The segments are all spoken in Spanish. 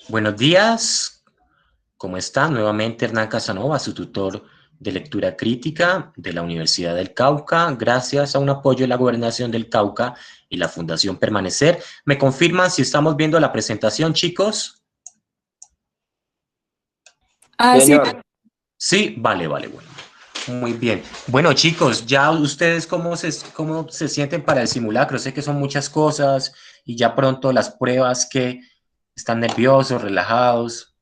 Buenos días, ¿cómo está? Nuevamente Hernán Casanova, su tutor de lectura crítica de la Universidad del Cauca, gracias a un apoyo de la Gobernación del Cauca y la Fundación Permanecer. ¿Me confirman si estamos viendo la presentación, chicos? Sí. Sí, vale, bueno. Muy bien. Bueno, chicos, ya ustedes cómo se sienten para el simulacro. Sé que son muchas cosas y ya pronto las pruebas que están nerviosos, relajados,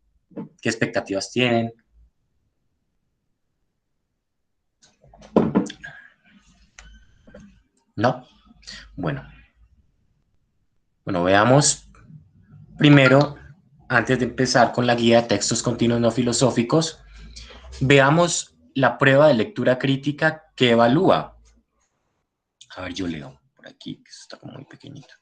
¿qué expectativas tienen? ¿No? Bueno, veamos primero, antes de empezar con la guía de textos continuos no filosóficos, veamos la prueba de lectura crítica que evalúa. A ver, yo leo por aquí, que está como muy pequeñito.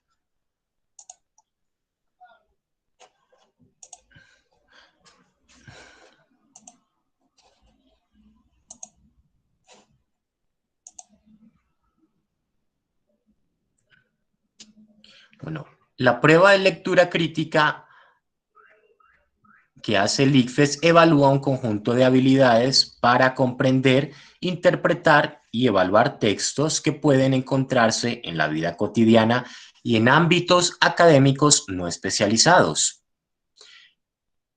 Bueno, la prueba de lectura crítica que hace el ICFES evalúa un conjunto de habilidades para comprender, interpretar y evaluar textos que pueden encontrarse en la vida cotidiana y en ámbitos académicos no especializados.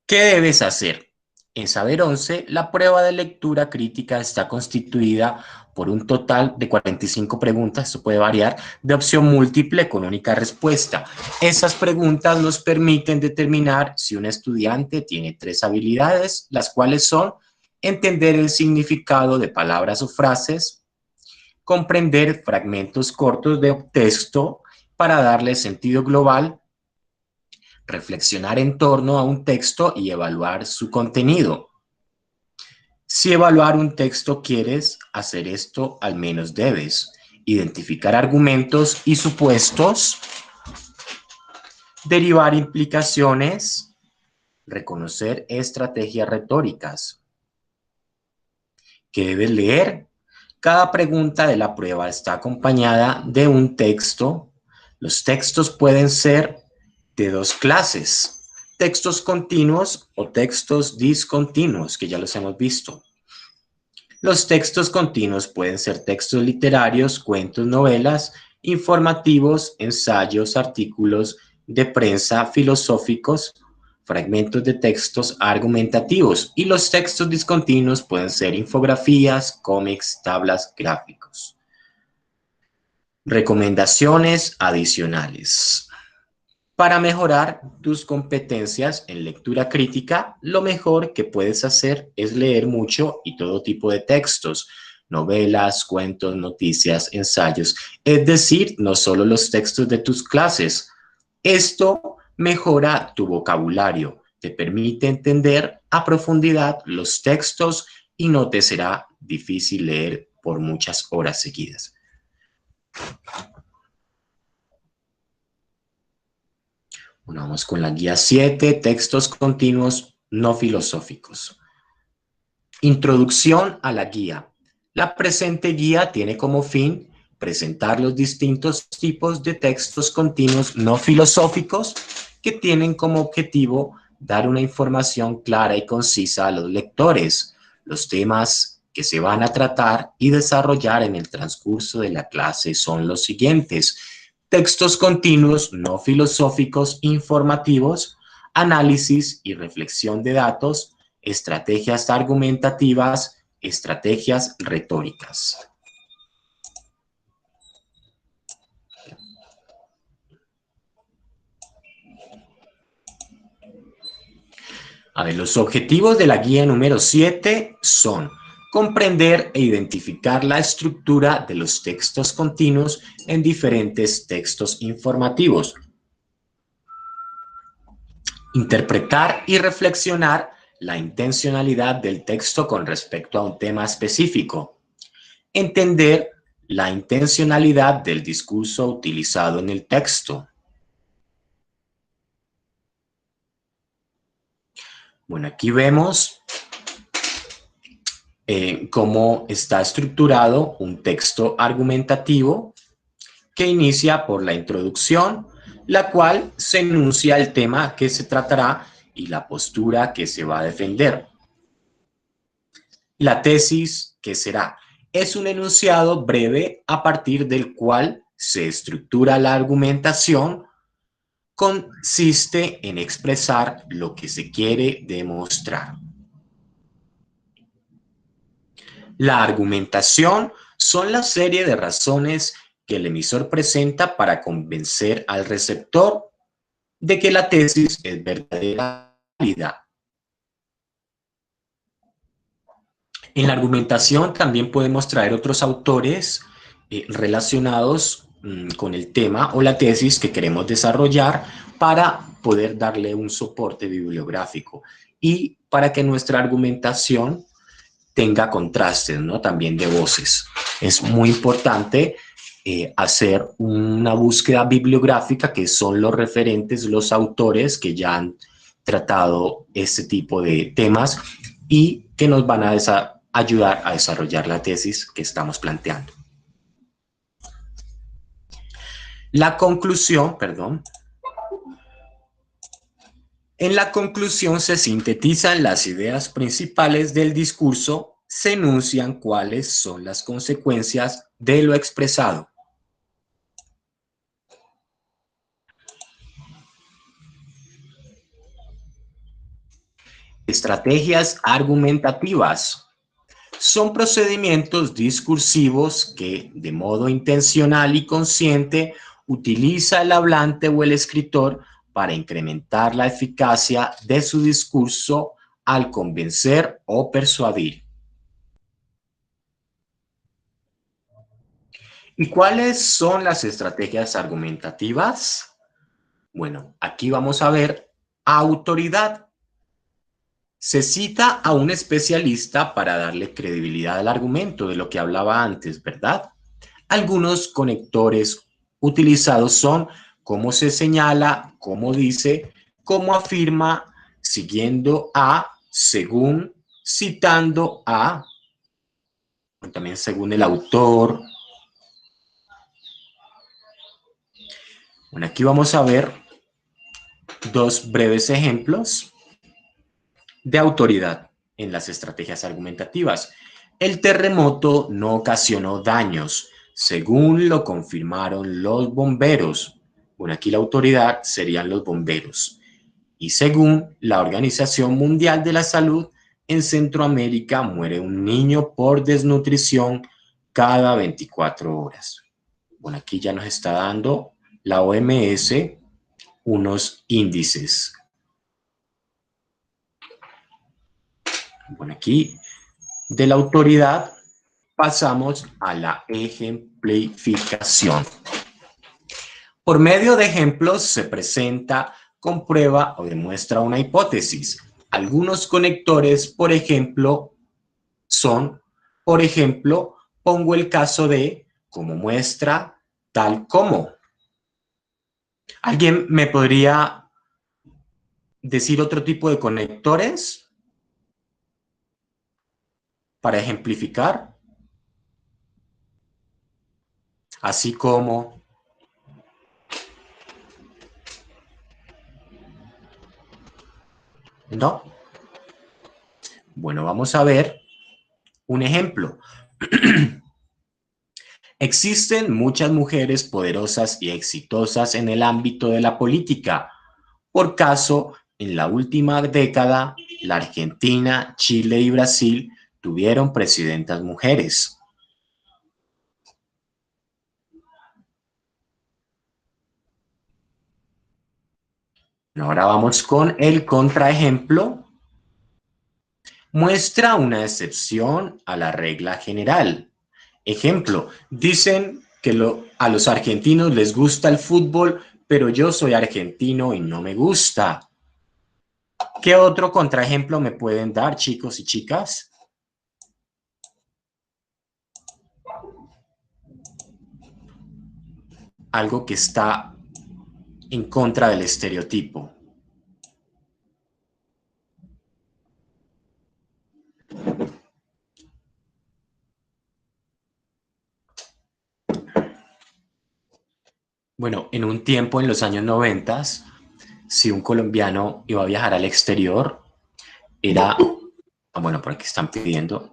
¿Qué debes hacer? En Saber 11, la prueba de lectura crítica está constituida por un total de 45 preguntas, esto puede variar, de opción múltiple con única respuesta. Esas preguntas nos permiten determinar si un estudiante tiene 3 habilidades, las cuales son entender el significado de palabras o frases, comprender fragmentos cortos de texto para darle sentido global, reflexionar en torno a un texto y evaluar su contenido. Si evaluar un texto quieres hacer esto, al menos debes identificar argumentos y supuestos, derivar implicaciones, reconocer estrategias retóricas. ¿Qué debes leer? Cada pregunta de la prueba está acompañada de un texto. Los textos pueden ser de 2 clases: textos continuos o textos discontinuos, que ya los hemos visto. Los textos continuos pueden ser textos literarios, cuentos, novelas, informativos, ensayos, artículos de prensa, filosóficos, fragmentos de textos argumentativos, y los textos discontinuos pueden ser infografías, cómics, tablas, gráficos. Recomendaciones adicionales. Para mejorar tus competencias en lectura crítica, lo mejor que puedes hacer es leer mucho y todo tipo de textos, novelas, cuentos, noticias, ensayos, es decir, no solo los textos de tus clases. Esto mejora tu vocabulario, te permite entender a profundidad los textos y no te será difícil leer por muchas horas seguidas. Bueno, vamos con la guía 7, textos continuos no filosóficos. Introducción a la guía. La presente guía tiene como fin presentar los distintos tipos de textos continuos no filosóficos que tienen como objetivo dar una información clara y concisa a los lectores, los temas que se van a tratar y desarrollar en el transcurso de la clase son los siguientes: textos continuos no filosóficos informativos, análisis y reflexión de datos, estrategias argumentativas, estrategias retóricas. A ver, los objetivos de la guía número 7 son comprender e identificar la estructura de los textos continuos en diferentes textos informativos, interpretar y reflexionar la intencionalidad del texto con respecto a un tema específico, entender la intencionalidad del discurso utilizado en el texto. Bueno, aquí vemos cómo está estructurado un texto argumentativo que inicia por la introducción, la cual se enuncia el tema que se tratará y la postura que se va a defender. La tesis, ¿qué será? Es un enunciado breve a partir del cual se estructura la argumentación. Consiste en expresar lo que se quiere demostrar. La argumentación son la serie de razones que el emisor presenta para convencer al receptor de que la tesis es verdadera y válida. En la argumentación también podemos traer otros autores relacionados con el tema o la tesis que queremos desarrollar para poder darle un soporte bibliográfico y para que nuestra argumentación tenga contrastes, ¿no? También de voces. Es muy importante hacer una búsqueda bibliográfica, que son los referentes, los autores que ya han tratado este tipo de temas y que nos van a ayudar a desarrollar la tesis que estamos planteando. La conclusión, perdón. En la conclusión se sintetizan las ideas principales del discurso, se enuncian cuáles son las consecuencias de lo expresado. Estrategias argumentativas. Son procedimientos discursivos que, de modo intencional y consciente, utiliza el hablante o el escritor para incrementar la eficacia de su discurso al convencer o persuadir. ¿Y cuáles son las estrategias argumentativas? Bueno, aquí vamos a ver autoridad. Se cita a un especialista para darle credibilidad al argumento de lo que hablaba antes, ¿verdad? Algunos conectores utilizados son cómo se señala, cómo dice, cómo afirma, siguiendo a, según, citando a, también según el autor. Bueno, aquí vamos a ver dos breves ejemplos de autoridad en las estrategias argumentativas. El terremoto no ocasionó daños, según lo confirmaron los bomberos. Bueno, aquí la autoridad serían los bomberos. Y según la Organización Mundial de la Salud, en Centroamérica muere un niño por desnutrición cada 24 horas. Bueno, aquí ya nos está dando la OMS unos índices. Bueno, aquí de la autoridad pasamos a la ejemplificación. Por medio de ejemplos se presenta, comprueba o demuestra una hipótesis. Algunos conectores, por ejemplo, son, por ejemplo, pongo el caso de como muestra tal como. ¿Alguien me podría decir otro tipo de conectores para ejemplificar? Así como, ¿no? Bueno, vamos a ver un ejemplo. Existen muchas mujeres poderosas y exitosas en el ámbito de la política. Por caso, en la última década, la Argentina, Chile y Brasil tuvieron presidentas mujeres. Ahora vamos con el contraejemplo. Muestra una excepción a la regla general. Ejemplo, dicen que a los argentinos les gusta el fútbol, pero yo soy argentino y no me gusta. ¿Qué otro contraejemplo me pueden dar, chicos y chicas? Algo que está en contra del estereotipo. Bueno, en un tiempo, en los años 90, si un colombiano iba a viajar al exterior, era... Bueno, por aquí están pidiendo.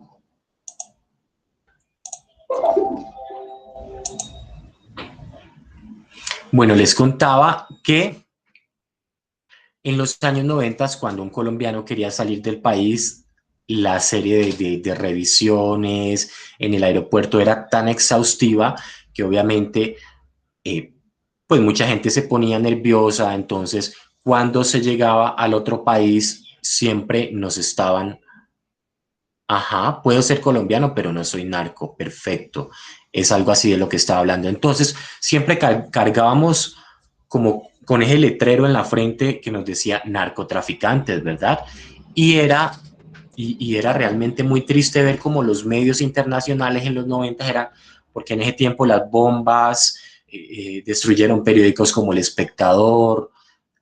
Bueno, les contaba que en los años 90, cuando un colombiano quería salir del país, la serie de revisiones en el aeropuerto era tan exhaustiva que obviamente eh, pues mucha gente se ponía nerviosa. Entonces cuando se llegaba al otro país siempre nos estaban, ajá, puedo ser colombiano pero no soy narco, perfecto, es algo así de lo que estaba hablando. Entonces siempre cargábamos como con ese letrero en la frente que nos decía narcotraficantes, ¿verdad? Y era, y era realmente muy triste ver cómo los medios internacionales en los 90 eran, porque en ese tiempo las bombas destruyeron periódicos como El Espectador,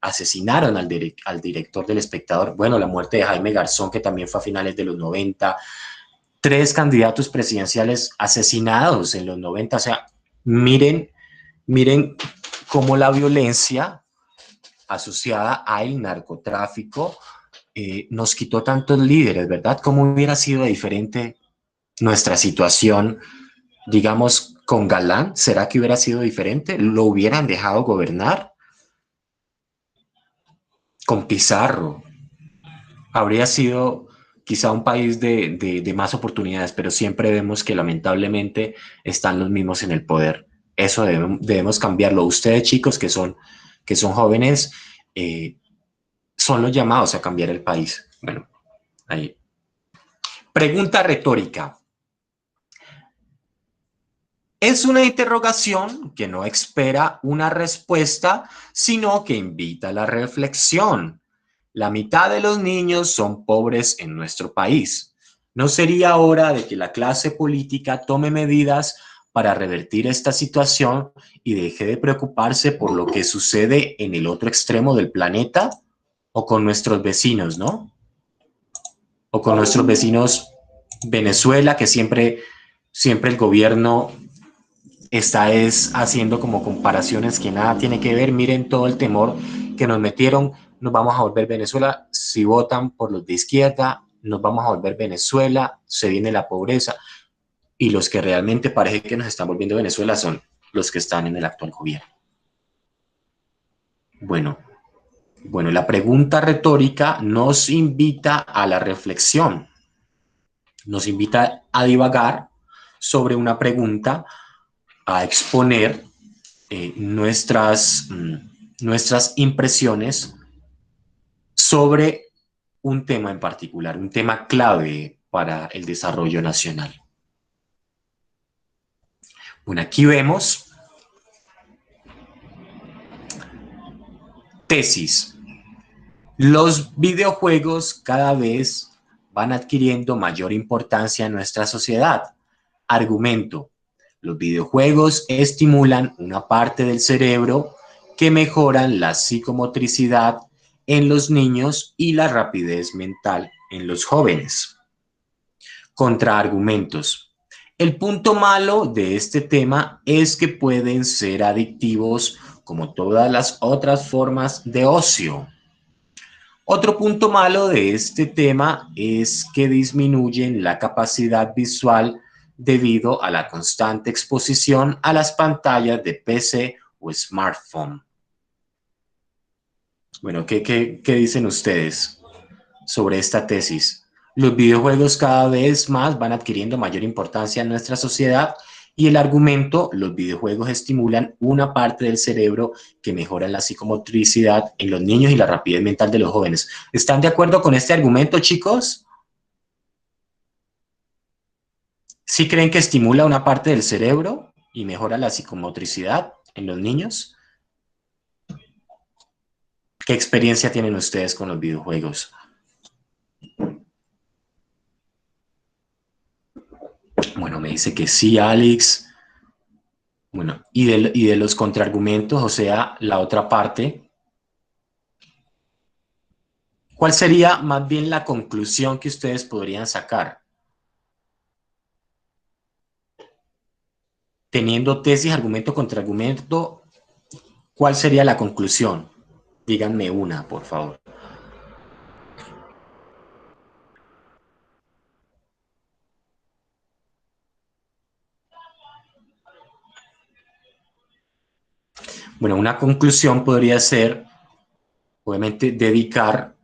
asesinaron al director del Espectador, bueno, la muerte de Jaime Garzón, que también fue a finales de los 90, tres candidatos presidenciales asesinados en los 90. O sea, miren, miren cómo la violencia asociada al narcotráfico nos quitó tantos líderes, ¿verdad? ¿Cómo hubiera sido diferente nuestra situación, digamos, con Galán? ¿Será que hubiera sido diferente? ¿Lo hubieran dejado gobernar? Con Pizarro. Habría sido quizá un país de más oportunidades, pero siempre vemos que lamentablemente están los mismos en el poder. Eso debemos cambiarlo. Ustedes, chicos, que son jóvenes, eh, son los llamados a cambiar el país. Bueno, ahí. Pregunta retórica. Es una interrogación que no espera una respuesta, sino que invita a la reflexión. La mitad de los niños son pobres en nuestro país. ¿No sería hora de que la clase política tome medidas para revertir esta situación y deje de preocuparse por lo que sucede en el otro extremo del planeta o con nuestros vecinos, ¿no? O con nuestros vecinos Venezuela, que siempre el gobierno está es haciendo como comparaciones que nada tiene que ver. Miren todo el temor que nos metieron. Nos vamos a volver Venezuela. Si votan por los de izquierda, nos vamos a volver Venezuela. Se viene la pobreza. Y los que realmente parece que nos están volviendo Venezuela son los que están en el actual gobierno. Bueno, bueno, la pregunta retórica nos invita a la reflexión. Nos invita a divagar sobre una pregunta, a exponer nuestras impresiones sobre un tema en particular, un tema clave para el desarrollo nacional. Bueno, aquí vemos tesis. Los videojuegos cada vez van adquiriendo mayor importancia en nuestra sociedad. Argumento. Los videojuegos estimulan una parte del cerebro que mejoran la psicomotricidad en los niños y la rapidez mental en los jóvenes. Contraargumentos. El punto malo de este tema es que pueden ser adictivos como todas las otras formas de ocio. Otro punto malo de este tema es que disminuyen la capacidad visual debido a la constante exposición a las pantallas de PC o smartphone. Bueno, ¿qué dicen ustedes sobre esta tesis? Los videojuegos cada vez más van adquiriendo mayor importancia en nuestra sociedad y el argumento, los videojuegos estimulan una parte del cerebro que mejora la psicomotricidad en los niños y la rapidez mental de los jóvenes. ¿Están de acuerdo con este argumento, chicos? ¿Sí creen que estimula una parte del cerebro y mejora la psicomotricidad en los niños? ¿Qué experiencia tienen ustedes con los videojuegos? Bueno, me dice que sí, Alex. Bueno, y de los contraargumentos, o sea, la otra parte, ¿cuál sería más bien la conclusión que ustedes podrían sacar? Teniendo tesis, argumento, contraargumento, ¿Cuál sería la conclusión? Díganme una, por favor. Bueno, una conclusión podría ser, obviamente, dedicar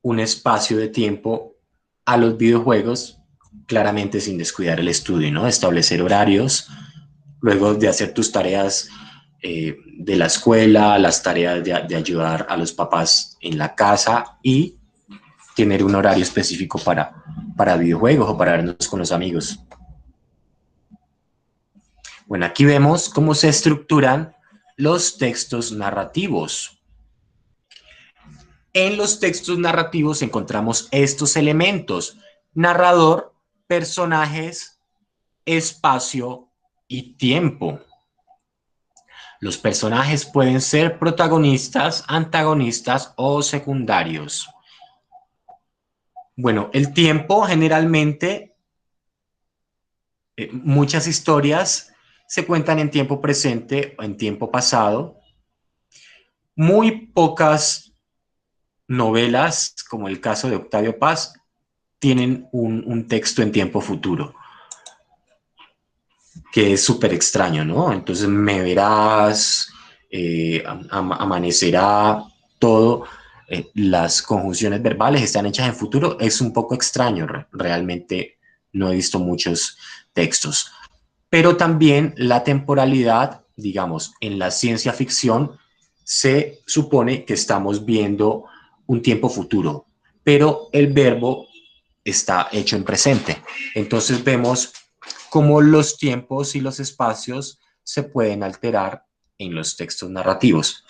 un espacio de tiempo a los videojuegos, claramente sin descuidar el estudio, ¿no? Establecer horarios, luego de hacer tus tareas de la escuela, las tareas de ayudar a los papás en la casa y tener un horario específico para videojuegos o para vernos con los amigos. Bueno, aquí vemos cómo se estructuran los textos narrativos. En los textos narrativos encontramos estos elementos: narrador, personajes, espacio y tiempo. Los personajes pueden ser protagonistas, antagonistas o secundarios. Bueno, el tiempo generalmente, muchas historias se cuentan en tiempo presente o en tiempo pasado. Muy pocas novelas, como el caso de Octavio Paz, tienen un texto en tiempo futuro, que es súper extraño, ¿no? Entonces, me verás, amanecerá, todo, las conjunciones verbales están hechas en futuro, es un poco extraño, realmente no he visto muchos textos. Pero también la temporalidad, digamos, en la ciencia ficción se supone que estamos viendo un tiempo futuro, pero el verbo está hecho en presente. Entonces vemos cómo los tiempos y los espacios se pueden alterar en los textos narrativos.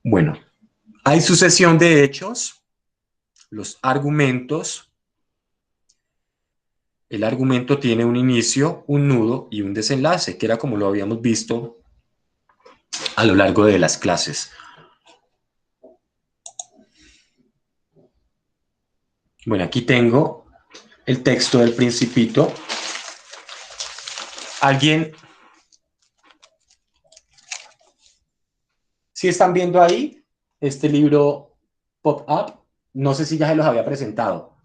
Bueno, hay sucesión de hechos, los argumentos. El argumento tiene un inicio, un nudo y un desenlace, que era como lo habíamos visto a lo largo de las clases. Bueno, aquí tengo el texto del Principito. ¿Alguien? ¿Sí están viendo ahí este libro Pop-Up? No sé si ya se los había presentado.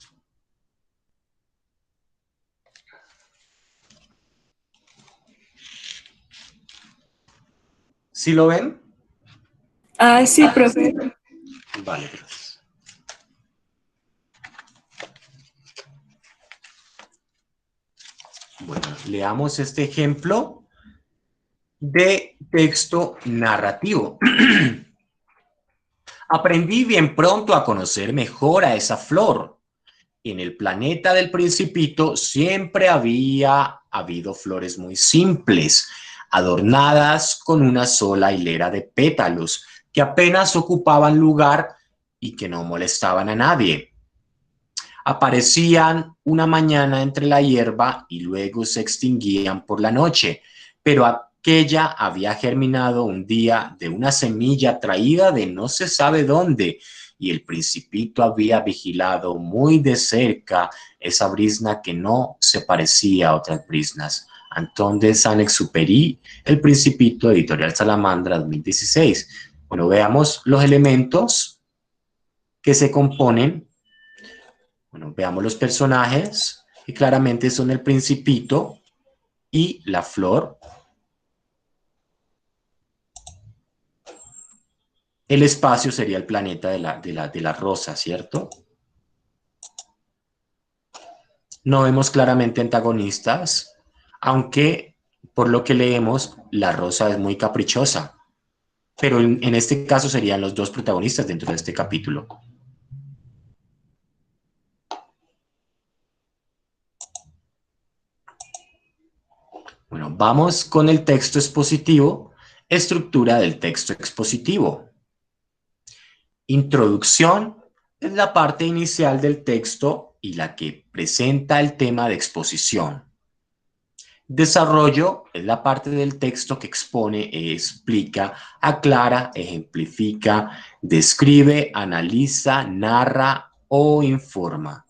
¿Sí lo ven? Ah, sí, profe. Vale, gracias. Bueno, leamos este ejemplo de texto narrativo. Aprendí bien pronto a conocer mejor a esa flor. En el planeta del Principito siempre había habido flores muy simples, adornadas con una sola hilera de pétalos, que apenas ocupaban lugar y que no molestaban a nadie. Aparecían una mañana entre la hierba y luego se extinguían por la noche, pero aquella había germinado un día de una semilla traída de no se sabe dónde, y el Principito había vigilado muy de cerca esa brizna que no se parecía a otras briznas. Antón de Saint-Exupéry, El Principito, Editorial Salamandra, 2016. Bueno, veamos los elementos que se componen. Bueno, veamos los personajes, que claramente son el Principito y la flor. El espacio sería el planeta de la rosa, ¿cierto? No vemos claramente antagonistas, aunque por lo que leemos, la rosa es muy caprichosa. Pero en este caso serían los dos protagonistas dentro de este capítulo. Bueno, vamos con el texto expositivo, estructura del texto expositivo. Introducción es la parte inicial del texto y la que presenta el tema de exposición. Desarrollo es la parte del texto que expone, explica, aclara, ejemplifica, describe, analiza, narra o informa.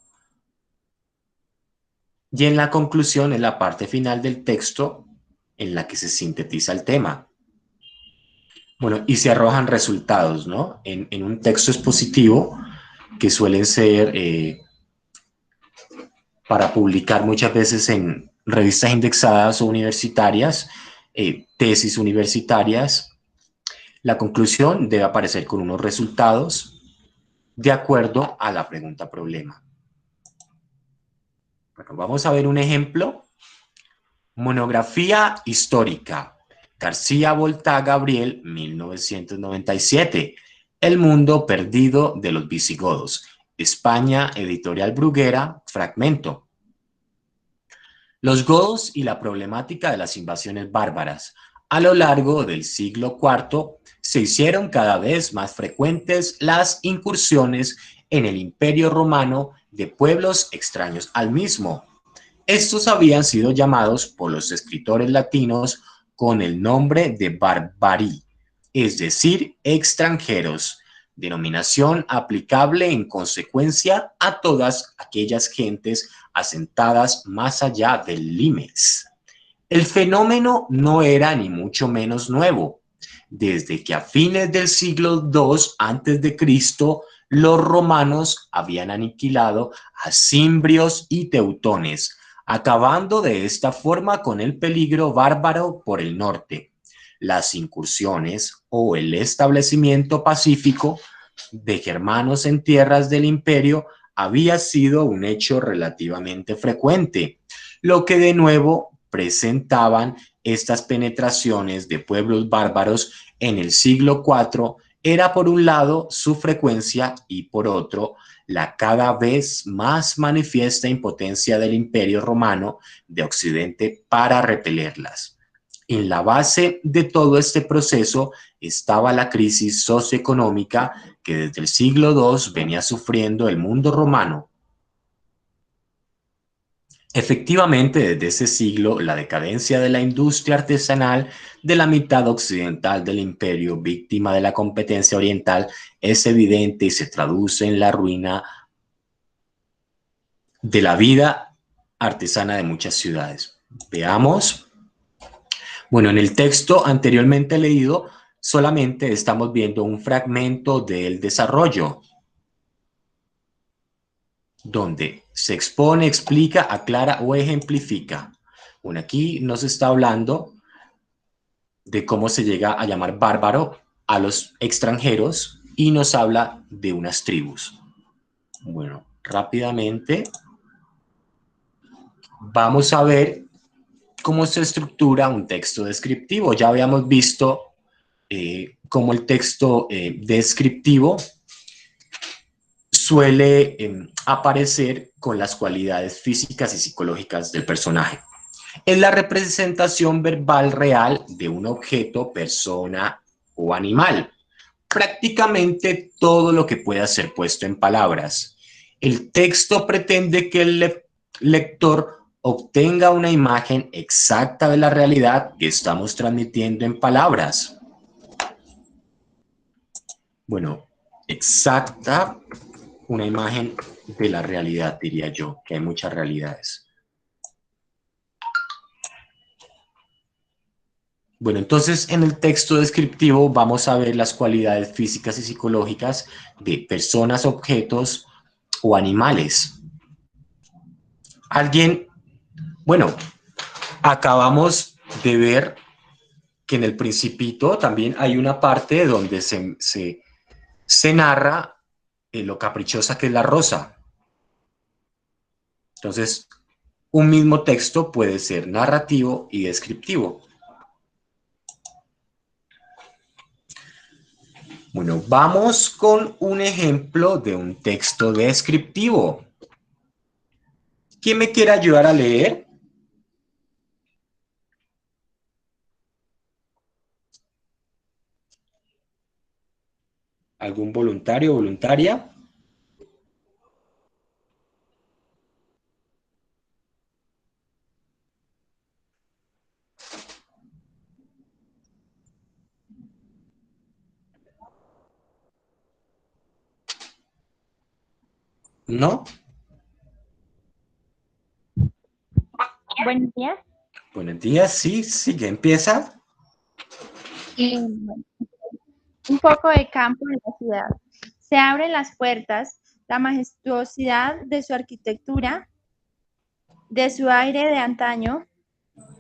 Y en la conclusión es la parte final del texto en la que se sintetiza el tema. Bueno, y se arrojan resultados, ¿no? En un texto expositivo, que suelen ser para publicar muchas veces en revistas indexadas o universitarias, tesis universitarias, la conclusión debe aparecer con unos resultados de acuerdo a la pregunta problema. Bueno, vamos a ver un ejemplo. Monografía histórica. García Volta Gabriel, 1997. El mundo perdido de los visigodos. España, Editorial Bruguera, fragmento. Los godos y la problemática de las invasiones bárbaras. A lo largo del siglo IV se hicieron cada vez más frecuentes las incursiones en el Imperio Romano de pueblos extraños al mismo. Estos habían sido llamados por los escritores latinos con el nombre de barbarí, es decir, extranjeros, denominación aplicable en consecuencia a todas aquellas gentes asentadas más allá del limes. El fenómeno no era ni mucho menos nuevo. Desde que a fines del siglo II antes de Cristo los romanos habían aniquilado a cimbrios y teutones, acabando de esta forma con el peligro bárbaro por el norte. Las incursiones o el establecimiento pacífico de germanos en tierras del imperio había sido un hecho relativamente frecuente, lo que de nuevo presentaban estas penetraciones de pueblos bárbaros en el siglo IV era por un lado su frecuencia y por otro la cada vez más manifiesta impotencia del Imperio Romano de Occidente para repelerlas. En la base de todo este proceso estaba la crisis socioeconómica que desde el siglo II venía sufriendo el mundo romano. Efectivamente, desde ese siglo, la decadencia de la industria artesanal de la mitad occidental del imperio, víctima de la competencia oriental, es evidente y se traduce en la ruina de la vida artesana de muchas ciudades. Veamos. Bueno, en el texto anteriormente leído, solamente estamos viendo un fragmento del desarrollo, donde se expone, explica, aclara o ejemplifica. Bueno, aquí nos está hablando de cómo se llega a llamar bárbaro a los extranjeros y nos habla de unas tribus. Bueno, rápidamente vamos a ver cómo se estructura un texto descriptivo. Ya habíamos visto cómo el texto descriptivo suele aparecer con las cualidades físicas y psicológicas del personaje. Es la representación verbal real de un objeto, persona o animal. Prácticamente todo lo que pueda ser puesto en palabras. El texto pretende que el lector obtenga una imagen exacta de la realidad que estamos transmitiendo en palabras. Bueno, exacta, una imagen de la realidad, diría yo, que hay muchas realidades. Bueno, entonces en el texto descriptivo vamos a ver las cualidades físicas y psicológicas de personas, objetos o animales. Alguien, bueno, acabamos de ver que en el Principito también hay una parte donde se narra lo caprichosa que es la rosa. Entonces, un mismo texto puede ser narrativo y descriptivo. Bueno, vamos con un ejemplo de un texto descriptivo. ¿Quién me quiere ayudar a leer? ¿Algún voluntario o voluntaria? ¿No? Buenos días. Buenos días, sí, sí, ya empieza. Bueno, un poco de campo en la ciudad. Se abren las puertas, la majestuosidad de su arquitectura, de su aire de antaño,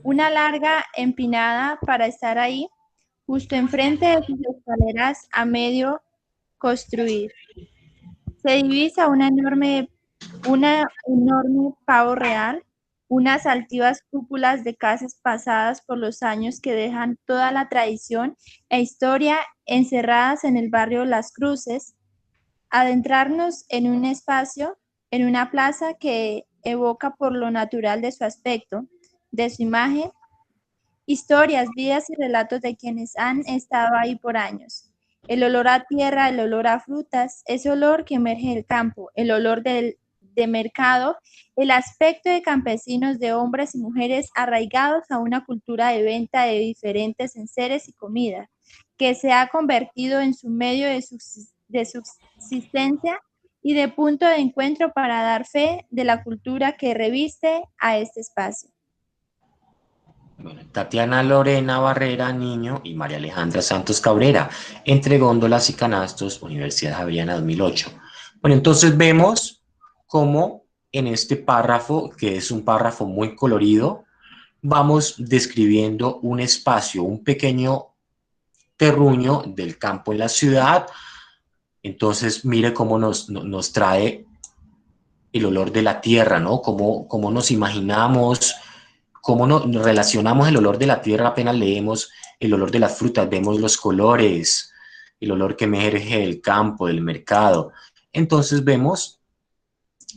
una larga empinada para estar ahí, justo enfrente de sus escaleras a medio construir. Se divisa una enorme pavo real, unas altivas cúpulas de casas pasadas por los años que dejan toda la tradición e historia encerradas en el barrio Las Cruces, adentrarnos en un espacio, en una plaza que evoca por lo natural de su aspecto, de su imagen, historias, vidas y relatos de quienes han estado ahí por años. El olor a tierra, el olor a frutas, ese olor que emerge del campo, el olor de mercado, el aspecto de campesinos, de hombres y mujeres arraigados a una cultura de venta de diferentes enseres y comida, que se ha convertido en su medio de subsistencia y de punto de encuentro para dar fe de la cultura que reviste a este espacio. Bueno, Tatiana Lorena Barrera Niño y María Alejandra Santos Cabrera, entre góndolas y canastos, Universidad Javeriana 2008. Bueno, entonces vemos cómo en este párrafo, que es un párrafo muy colorido, vamos describiendo un espacio, un pequeño terruño del campo en la ciudad. Entonces, mire cómo nos trae el olor de la tierra, ¿no? Cómo nos imaginamos, cómo nos relacionamos el olor de la tierra apenas leemos el olor de las frutas, vemos los colores, el olor que emerge del campo, del mercado. Entonces vemos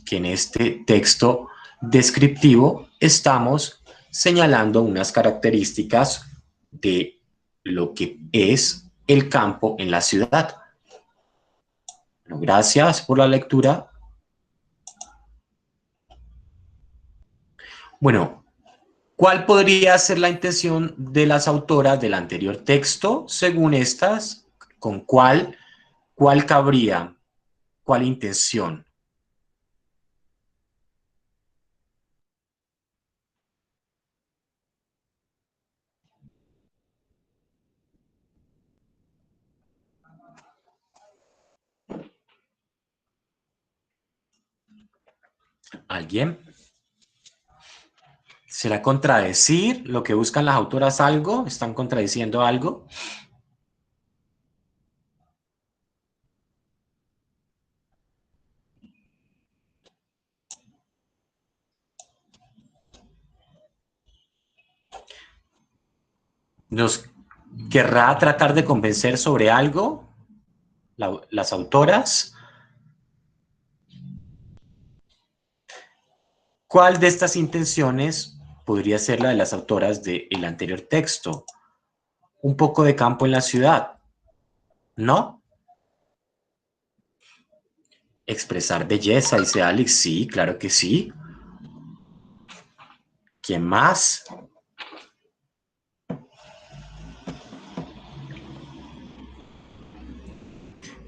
que en este texto descriptivo estamos señalando unas características de lo que es el campo en la ciudad. Bueno, gracias por la lectura. Bueno, ¿cuál podría ser la intención de las autoras del anterior texto? Según estas, ¿con cuál cabría? ¿Cuál intención? ¿Alguien? ¿Será contradecir lo que buscan las autoras algo? ¿Están contradiciendo algo? ¿Nos querrá tratar de convencer sobre algo las autoras? ¿Cuál de estas intenciones podría ser la de las autoras del anterior texto? Un poco de campo en la ciudad, ¿no? Expresar belleza, dice Alex, sí, claro que sí. ¿Quién más?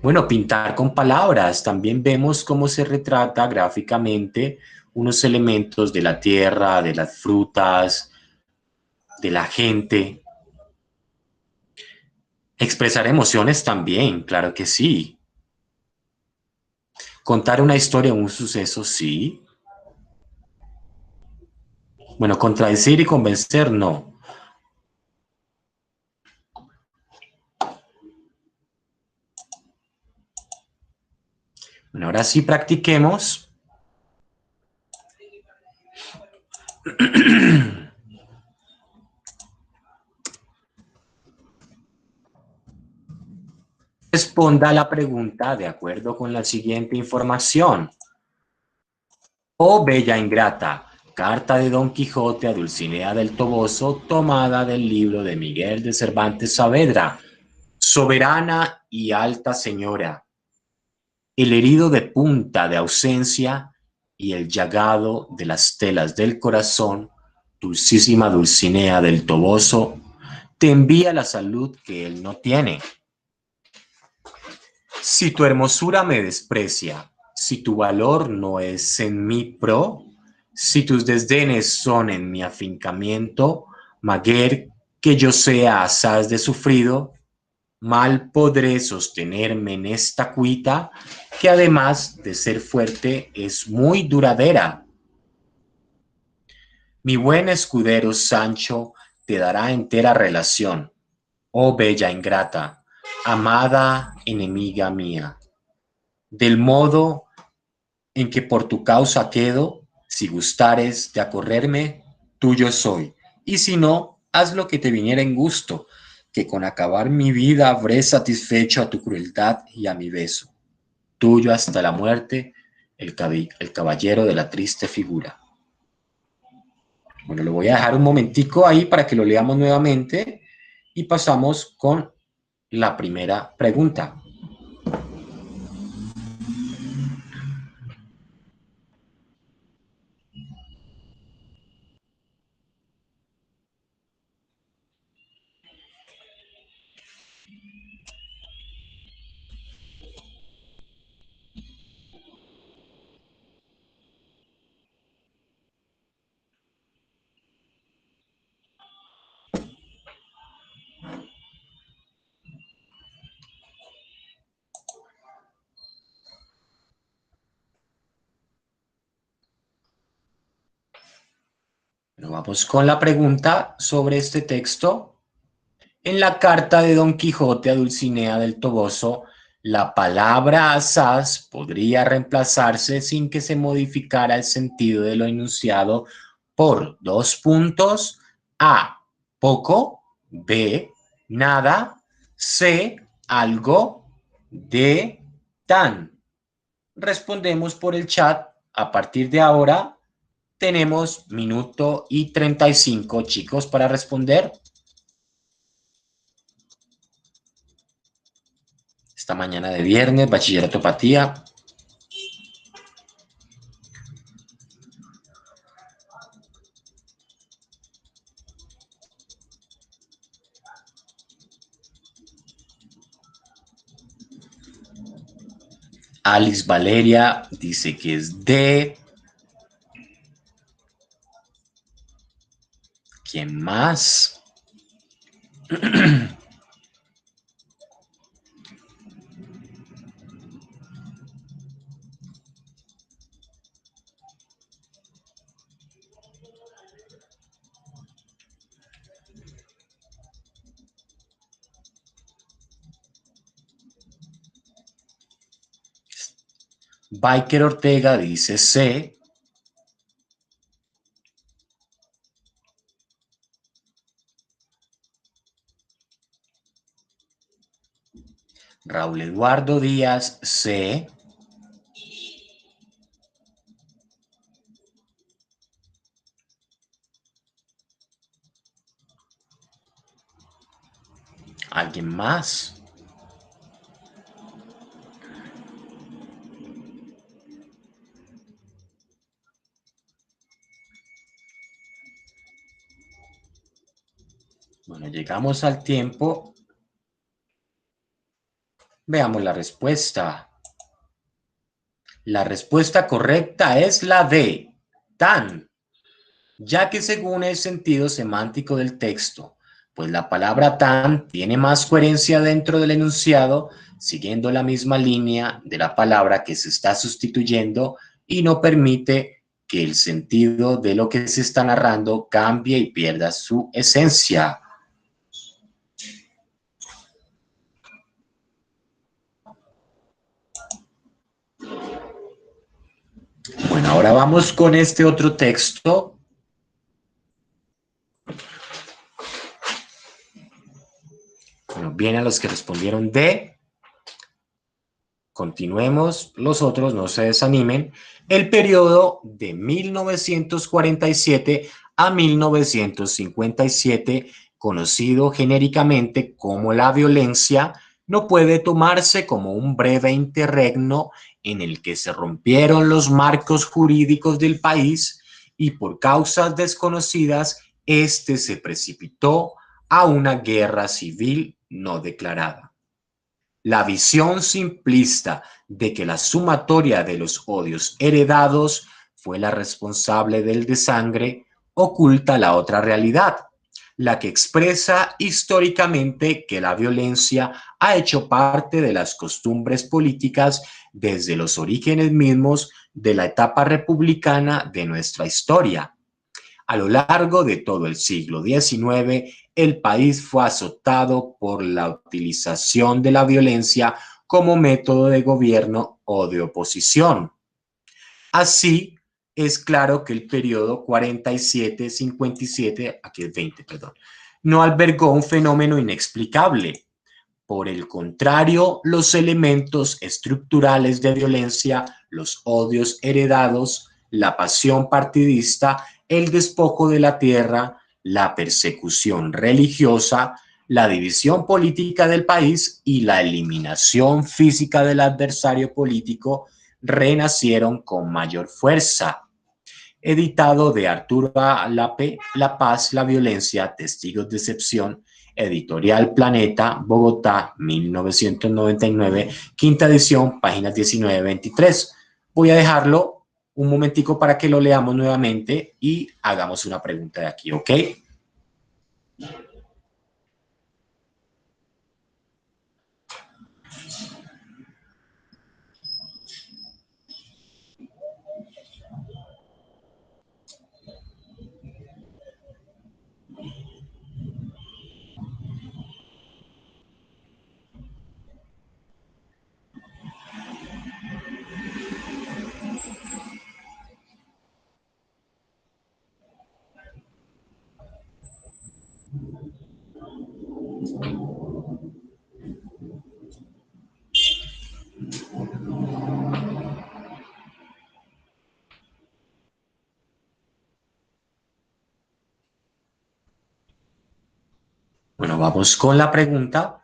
Bueno, pintar con palabras. También vemos cómo se retrata gráficamente unos elementos de la tierra, de las frutas, de la gente. Expresar emociones también, claro que sí. Contar una historia, un suceso, sí. Bueno, contradecir y convencer, no. Bueno, ahora sí practiquemos. Responda a la pregunta de acuerdo con la siguiente información. Oh bella ingrata, carta de Don Quijote a Dulcinea del Toboso, tomada del libro de Miguel de Cervantes Saavedra. Soberana y alta señora, el herido de punta de ausencia y el llagado de las telas del corazón, dulcísima Dulcinea del Toboso, te envía la salud que él no tiene. Si tu hermosura me desprecia, si tu valor no es en mi pro, Si tus desdenes son en mi afincamiento, maguer que yo sea asaz de sufrido, mal podré sostenerme en esta cuita, que además de ser fuerte, es muy duradera. Mi buen escudero Sancho te dará entera relación, oh bella ingrata, amada enemiga mía, del modo en que por tu causa quedo, si gustares de acorrerme, tuyo soy, y si no, haz lo que te viniera en gusto, que con acabar mi vida habré satisfecho a tu crueldad y a mi beso. Tuyo hasta la muerte, el caballero de la triste figura. Bueno, lo voy a dejar un momentico ahí para que lo leamos nuevamente y pasamos con la primera pregunta. Bueno, vamos con la pregunta sobre este texto. En la carta de Don Quijote a Dulcinea del Toboso, la palabra asaz podría reemplazarse sin que se modificara el sentido de lo enunciado por dos puntos: A, poco; B, nada; C, algo; D, tan. Respondemos por el chat. A partir de ahora tenemos minuto y 35, chicos, para responder. Esta mañana de viernes, Bachillerato Patía. Alice Valeria dice que es D. ¿Quién más? Biker Ortega dice C. Raúl Eduardo Díaz, C. ¿Alguien más? Bueno, llegamos al tiempo. Veamos la respuesta. La respuesta correcta es la D, tan, ya que según el sentido semántico del texto, pues la palabra tan tiene más coherencia dentro del enunciado, siguiendo la misma línea de la palabra que se está sustituyendo y no permite que el sentido de lo que se está narrando cambie y pierda su esencia. Bueno, ahora vamos con este otro texto. Bueno, bien a los que respondieron D. Continuemos, los otros no se desanimen. El periodo de 1947 a 1957, conocido genéricamente como la violencia, no puede tomarse como un breve interregno en el que se rompieron los marcos jurídicos del país y por causas desconocidas, este se precipitó a una guerra civil no declarada. La visión simplista de que la sumatoria de los odios heredados fue la responsable del desangre, oculta la otra realidad, la que expresa históricamente que la violencia ha hecho parte de las costumbres políticas desde los orígenes mismos de la etapa republicana de nuestra historia. A lo largo de todo el siglo XIX, el país fue azotado por la utilización de la violencia como método de gobierno o de oposición. Así, es claro que el periodo 47-57, aquí es 20, perdón, no albergó un fenómeno inexplicable. Por el contrario, los elementos estructurales de violencia, los odios heredados, la pasión partidista, el despojo de la tierra, la persecución religiosa, la división política del país y la eliminación física del adversario político renacieron con mayor fuerza. Editado de Arturo Lape, La Paz, la violencia, testigos de excepción, Editorial Planeta, Bogotá, 1999, quinta edición, páginas 19-23. Voy a dejarlo un momentico para que lo leamos nuevamente y hagamos una pregunta de aquí, ¿ok? Bueno, vamos con la pregunta.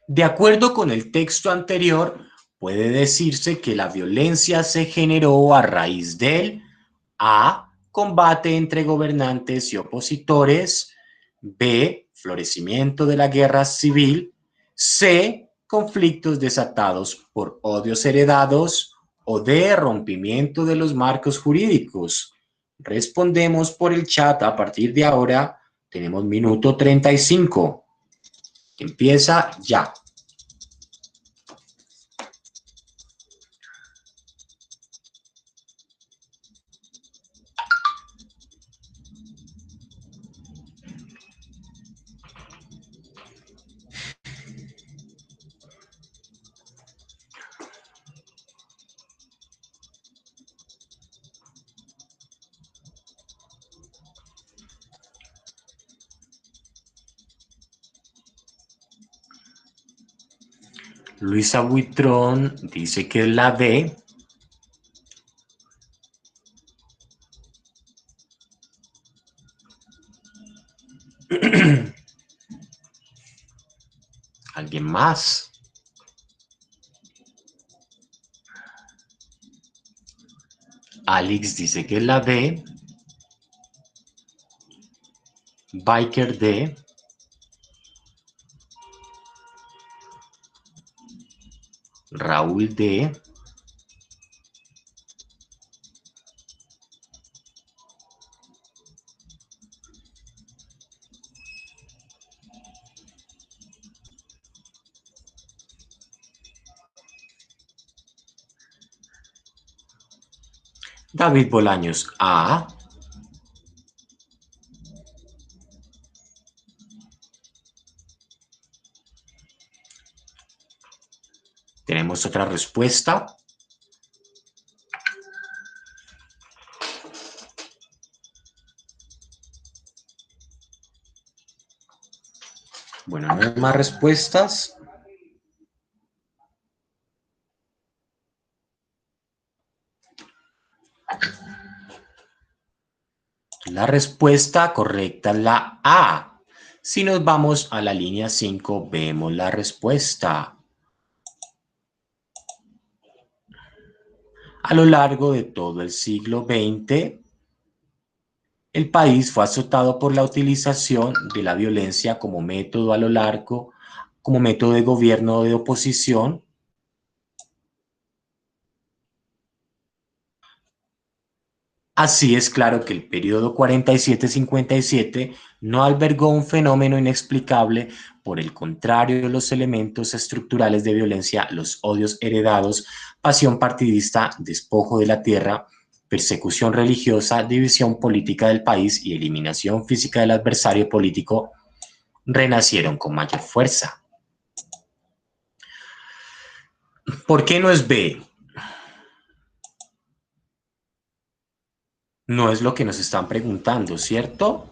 De acuerdo con el texto anterior, puede decirse que la violencia se generó a raíz del A. Combate entre gobernantes y opositores. B. Florecimiento de la guerra civil. C. Conflictos desatados por odios heredados. O D. Rompimiento de los marcos jurídicos. Respondemos por el chat a partir de ahora. Tenemos minuto 35. Empieza ya. Luisa Buitrón dice que es la D. ¿Alguien más? Alex dice que es la D. Biker D. Raúl D. David Bolaños A. Tenemos otra respuesta. Bueno, no hay más respuestas. La respuesta correcta es la A. Si nos vamos a la línea 5, vemos la respuesta. A lo largo de todo el siglo XX, el país fue azotado por la utilización de la violencia como método como método de gobierno de oposición. Así es claro que el periodo 47-57 no albergó un fenómeno inexplicable, por el contrario, los elementos estructurales de violencia, los odios heredados, pasión partidista, despojo de la tierra, persecución religiosa, división política del país y eliminación física del adversario político renacieron con mayor fuerza. ¿Por qué no es B? No es lo que nos están preguntando, ¿cierto?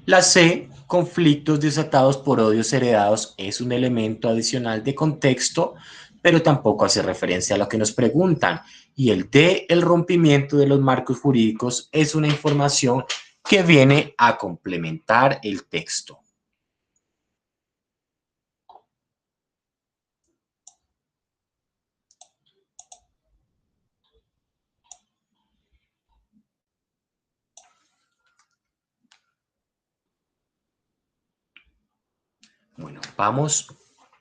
La C, conflictos desatados por odios heredados, es un elemento adicional de contexto, pero tampoco hace referencia a lo que nos preguntan. Y el D, el rompimiento de los marcos jurídicos, es una información que viene a complementar el texto. Bueno, vamos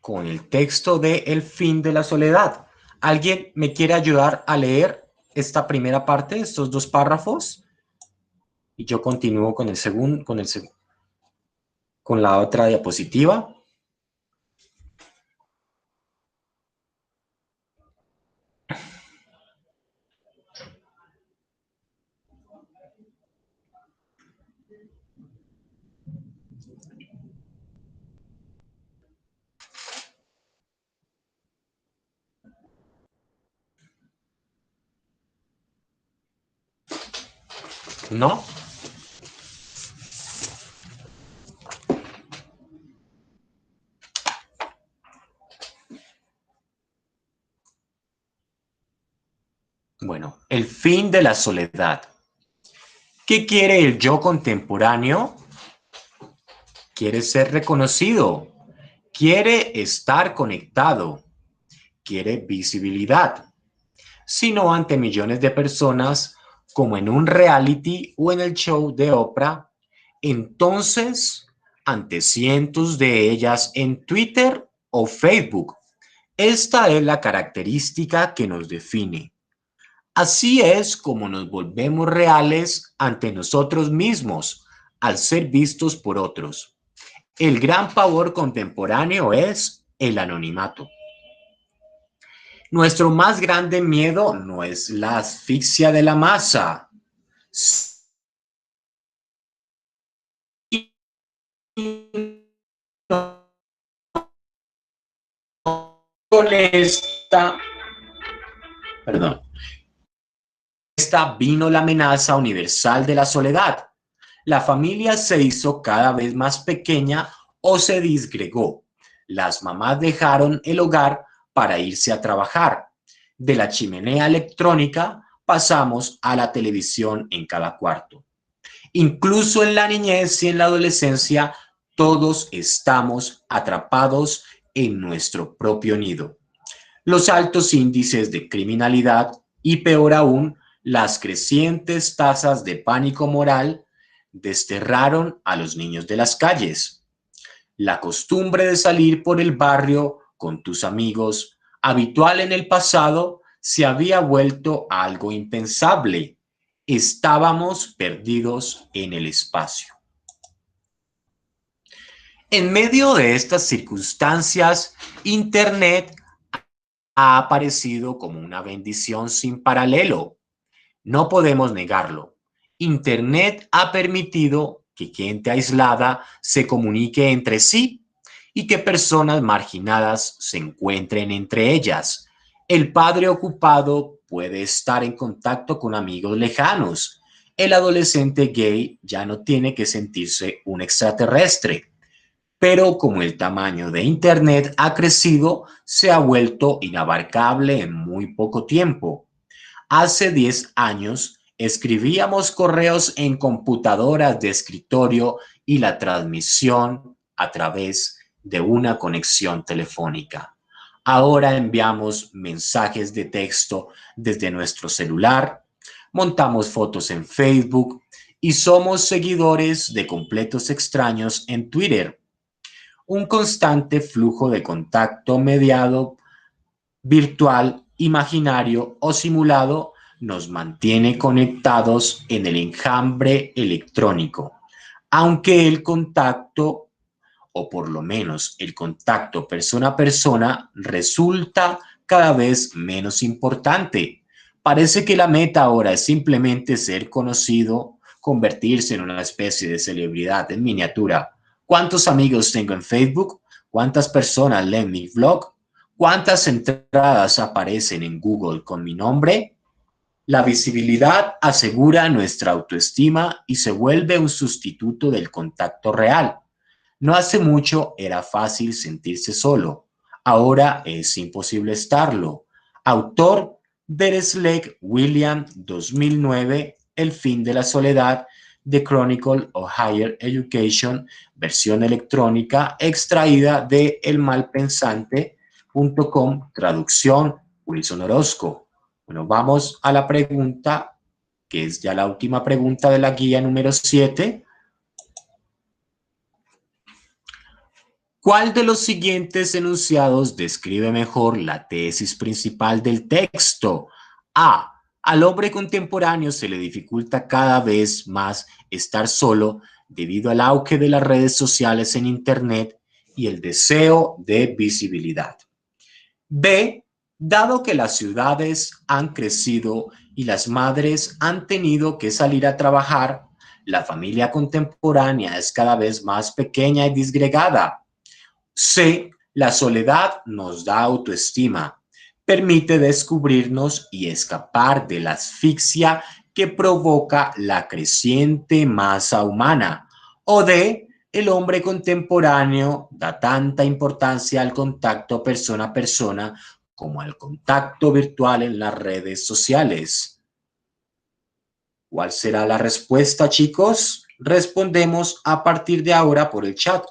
con el texto de El fin de la soledad. ¿Alguien me quiere ayudar a leer esta primera parte, estos dos párrafos? Y yo continúo con el segundo, con la otra diapositiva. ¿No? Bueno, el fin de la soledad. ¿Qué quiere el yo contemporáneo? Quiere ser reconocido, quiere estar conectado, quiere visibilidad, sino ante millones de personas como en un reality o en el show de Oprah, entonces ante cientos de ellas en Twitter o Facebook. Esta es la característica que nos define. Así es como nos volvemos reales ante nosotros mismos al ser vistos por otros. El gran pavor contemporáneo es el anonimato. Nuestro más grande miedo no es la asfixia de la masa. Con esta vino la amenaza universal de la soledad. La familia se hizo cada vez más pequeña o se disgregó. Las mamás dejaron el hogar para irse a trabajar. De la chimenea electrónica pasamos a la televisión en cada cuarto. Incluso en la niñez y en la adolescencia, todos estamos atrapados en nuestro propio nido. Los altos índices de criminalidad y, peor aún, las crecientes tasas de pánico moral desterraron a los niños de las calles. La costumbre de salir por el barrio con tus amigos, habitual en el pasado, se había vuelto algo impensable. Estábamos perdidos en el espacio. En medio de estas circunstancias, Internet ha aparecido como una bendición sin paralelo. No podemos negarlo. Internet ha permitido que gente aislada se comunique entre sí y que personas marginadas se encuentren entre ellas. El padre ocupado puede estar en contacto con amigos lejanos. El adolescente gay ya no tiene que sentirse un extraterrestre. Pero como el tamaño de Internet ha crecido, se ha vuelto inabarcable en muy poco tiempo. Hace 10 años escribíamos correos en computadoras de escritorio y la transmisión a través de una conexión telefónica. Ahora enviamos mensajes de texto desde nuestro celular, montamos fotos en Facebook y somos seguidores de completos extraños en Twitter. Un constante flujo de contacto mediado, virtual, imaginario o simulado nos mantiene conectados en el enjambre electrónico, aunque el contacto, o por lo menos el contacto persona a persona, resulta cada vez menos importante. Parece que la meta ahora es simplemente ser conocido, convertirse en una especie de celebridad en miniatura. ¿Cuántos amigos tengo en Facebook? ¿Cuántas personas leen mi blog? ¿Cuántas entradas aparecen en Google con mi nombre? La visibilidad asegura nuestra autoestima y se vuelve un sustituto del contacto real. No hace mucho era fácil sentirse solo. Ahora es imposible estarlo. Autor Dereslek William, 2009, El fin de la soledad, The Chronicle of Higher Education, versión electrónica extraída de elmalpensante.com, traducción Wilson Orozco. Bueno, vamos a la pregunta, que es ya la última pregunta de la guía número 7. ¿Cuál de los siguientes enunciados describe mejor la tesis principal del texto? A. Al hombre contemporáneo se le dificulta cada vez más estar solo debido al auge de las redes sociales en Internet y el deseo de visibilidad. B. Dado que las ciudades han crecido y las madres han tenido que salir a trabajar, la familia contemporánea es cada vez más pequeña y disgregada. C. La soledad nos da autoestima, permite descubrirnos y escapar de la asfixia que provoca la creciente masa humana. O D. El hombre contemporáneo da tanta importancia al contacto persona a persona como al contacto virtual en las redes sociales. ¿Cuál será la respuesta, chicos? Respondemos a partir de ahora por el chat.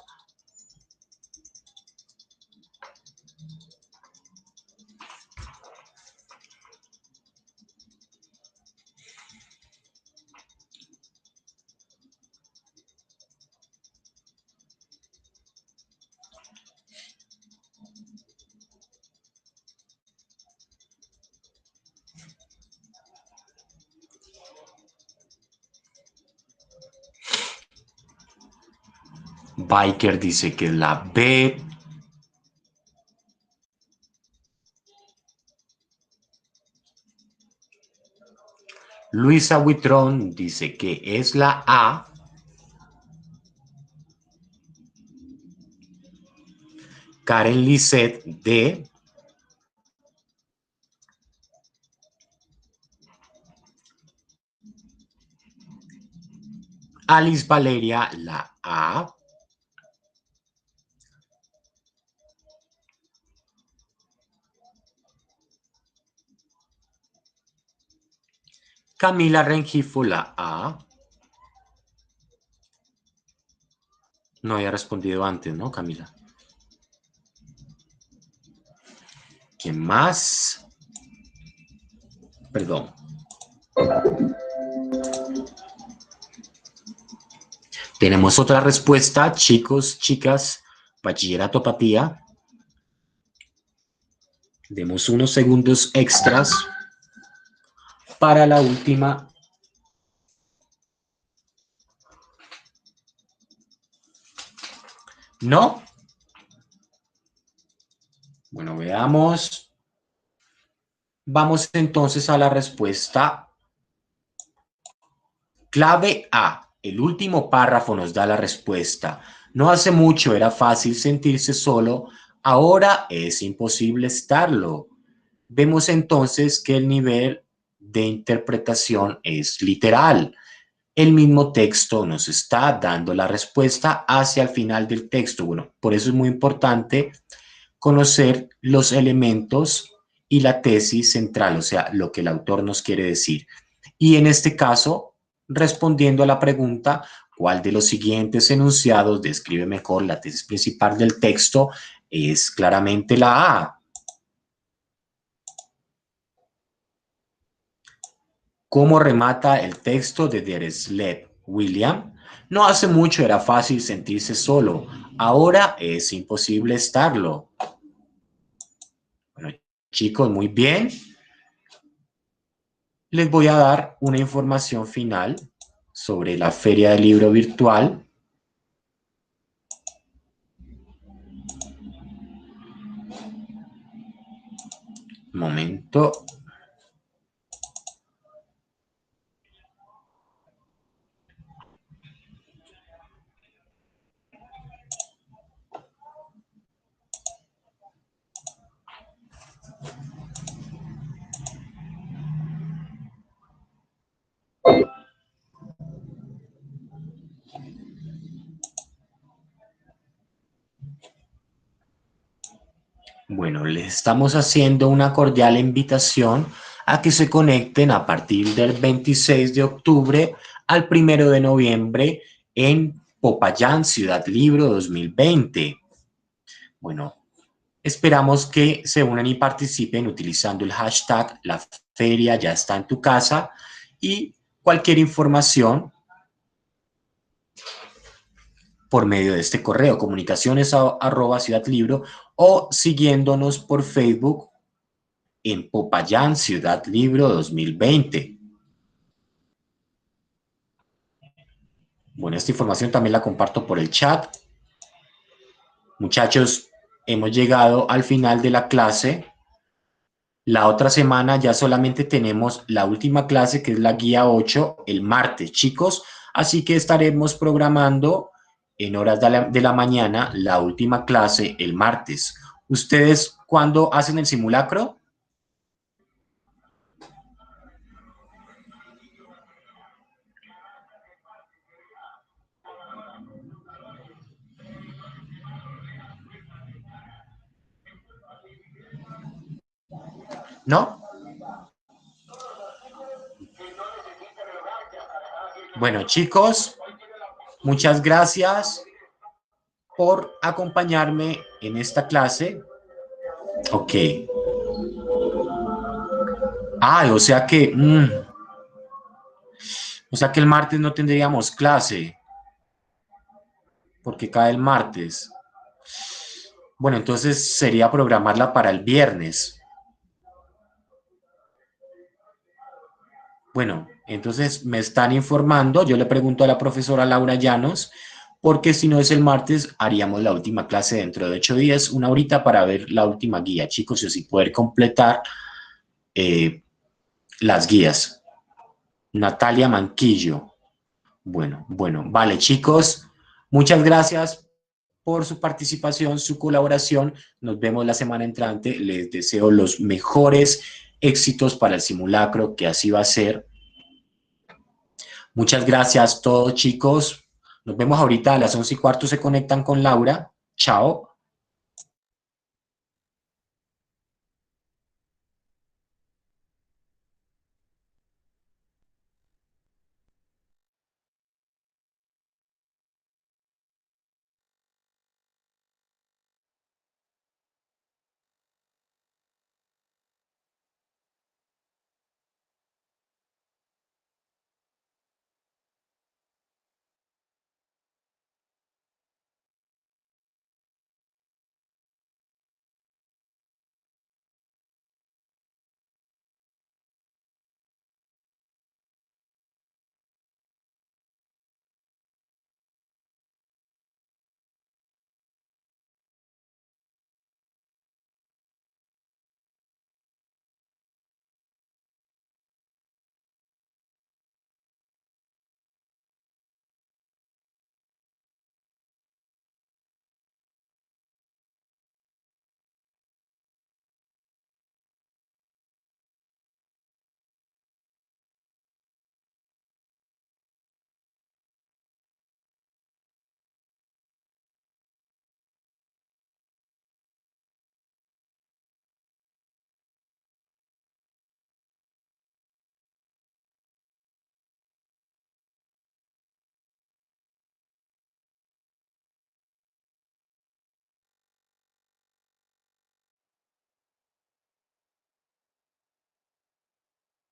Biker dice que la B. Luisa Huitrón dice que es la A. Karen Lisset, D. Alice Valeria, la A. Camila Rengifo, la A. No había respondido antes, ¿no, Camila? ¿Quién más? Perdón. Tenemos otra respuesta, chicos, chicas, bachillerato Patía. Demos unos segundos extras para la última. ¿No? Bueno, veamos. Vamos entonces a la respuesta. Clave A. El último párrafo nos da la respuesta. No hace mucho era fácil sentirse solo, ahora es imposible estarlo. Vemos entonces que el nivel de interpretación es literal. El mismo texto nos está dando la respuesta hacia el final del texto. Bueno, por eso es muy importante conocer los elementos y la tesis central, o sea, lo que el autor nos quiere decir. Y en este caso, respondiendo a la pregunta, ¿cuál de los siguientes enunciados describe mejor la tesis principal del texto? Es claramente la A. ¿Cómo remata el texto de Dereslek William? No hace mucho era fácil sentirse solo, ahora es imposible estarlo. Bueno, chicos, muy bien. les voy a dar una información final sobre la Feria del Libro Virtual. Un momento. Bueno, les estamos haciendo una cordial invitación a que se conecten a partir del 26 de octubre al 1 de noviembre en Popayán, Ciudad Libro 2020. Bueno, esperamos que se unan y participen utilizando el hashtag La Feria Ya Está en Tu Casa y cualquier información por medio de este correo, comunicaciones@ciudadlibro, o siguiéndonos por Facebook en Popayán Ciudad Libro 2020. Bueno, esta información también la comparto por el chat. Muchachos, hemos llegado al final de la clase. La otra semana ya solamente tenemos la última clase, que es la guía 8, el martes, chicos. Así que estaremos programando en horas de la mañana la última clase el martes. ¿Ustedes cuándo hacen el simulacro? ¿No? Bueno, chicos, muchas gracias por acompañarme en esta clase. Ok. Ah, o sea que el martes no tendríamos clase, porque cae el martes. Bueno, entonces sería programarla para el viernes. Bueno, entonces me están informando, yo le pregunto a la profesora Laura Llanos, porque si no es el martes, haríamos la última clase dentro de 8 días, una horita para ver la última guía, chicos, y así poder completar las guías. Natalia Manquillo. Bueno, vale, chicos, muchas gracias por su participación, su colaboración. Nos vemos la semana entrante. Les deseo los mejores éxitos para el simulacro, que así va a ser. Muchas gracias a todos, chicos. Nos vemos ahorita a las 11:15. Se conectan con Laura. Chao.